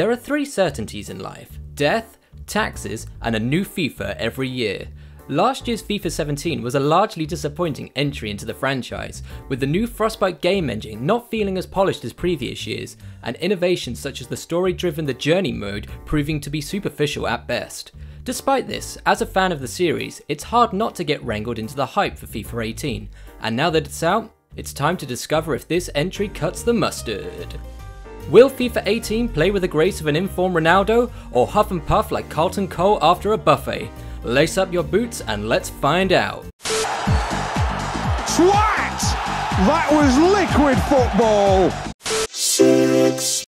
There are three certainties in life: death, taxes, and a new FIFA every year. Last year's FIFA 17 was a largely disappointing entry into the franchise, with the new Frostbite game engine not feeling as polished as previous years, and innovations such as the story-driven The Journey mode proving to be superficial at best. Despite this, as a fan of the series, it's hard not to get wrangled into the hype for FIFA 18, and now that it's out, it's time to discover if this entry cuts the mustard. Will FIFA 18 play with the grace of an informed Ronaldo, or huff and puff like Carlton Cole after a buffet? Lace up your boots and let's find out. Twat! That was liquid football! Shit!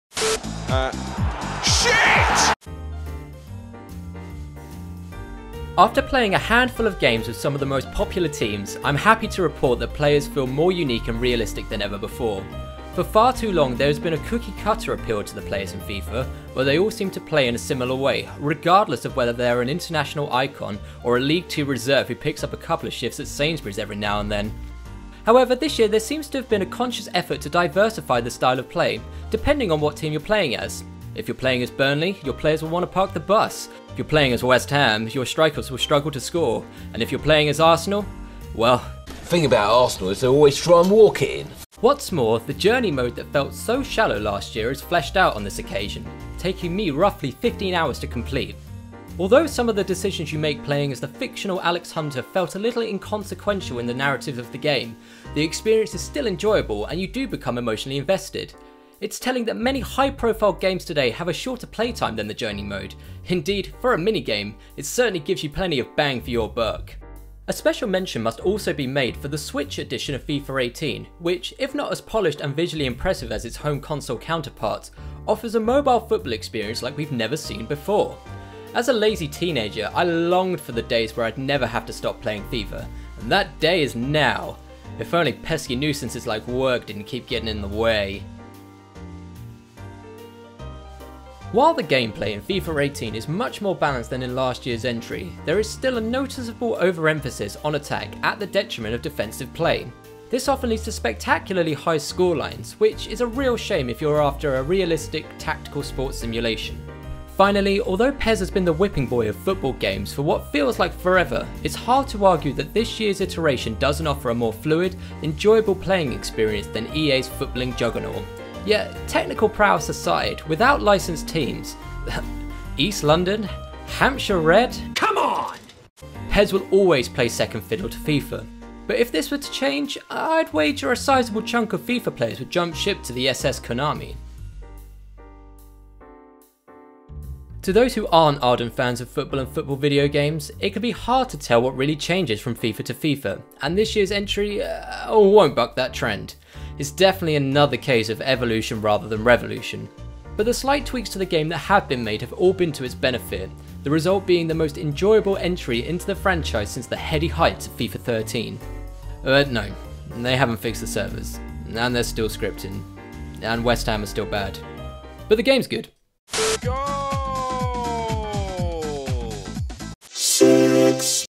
After playing a handful of games with some of the most popular teams, I'm happy to report that players feel more unique and realistic than ever before. For far too long there has been a cookie cutter appeal to the players in FIFA, where they all seem to play in a similar way, regardless of whether they're an international icon or a League 2 reserve who picks up a couple of shifts at Sainsbury's every now and then. However, this year there seems to have been a conscious effort to diversify the style of play, depending on what team you're playing as. If you're playing as Burnley, your players will want to park the bus. If you're playing as West Ham, your strikers will struggle to score. And if you're playing as Arsenal, well... The thing about Arsenal is they always try and walk it in. What's more, the journey mode that felt so shallow last year is fleshed out on this occasion, taking me roughly 15 hours to complete. Although some of the decisions you make playing as the fictional Alex Hunter felt a little inconsequential in the narrative of the game, the experience is still enjoyable and you do become emotionally invested. It's telling that many high-profile games today have a shorter playtime than the journey mode. Indeed, for a minigame, it certainly gives you plenty of bang for your buck. A special mention must also be made for the Switch edition of FIFA 18, which, if not as polished and visually impressive as its home console counterparts, offers a mobile football experience like we've never seen before. As a lazy teenager, I longed for the days where I'd never have to stop playing FIFA, and that day is now. If only pesky nuisances like work didn't keep getting in the way. While the gameplay in FIFA 18 is much more balanced than in last year's entry, there is still a noticeable overemphasis on attack at the detriment of defensive play. This often leads to spectacularly high scorelines, which is a real shame if you're after a realistic tactical sports simulation. Finally, although PES has been the whipping boy of football games for what feels like forever, it's hard to argue that this year's iteration doesn't offer a more fluid, enjoyable playing experience than EA's footballing juggernaut. Yet, technical prowess aside, without licensed teams, East London, Hampshire Red, come on! PES will always play second fiddle to FIFA. But if this were to change, I'd wager a sizable chunk of FIFA players would jump ship to the SS Konami. To those who aren't ardent fans of football and football video games, it can be hard to tell what really changes from FIFA to FIFA, and this year's entry won't buck that trend. It's definitely another case of evolution rather than revolution. But the slight tweaks to the game that have been made have all been to its benefit, the result being the most enjoyable entry into the franchise since the heady heights of FIFA 13. But no, they haven't fixed the servers, and they're still scripting, and West Ham is still bad. But the game's good. Go!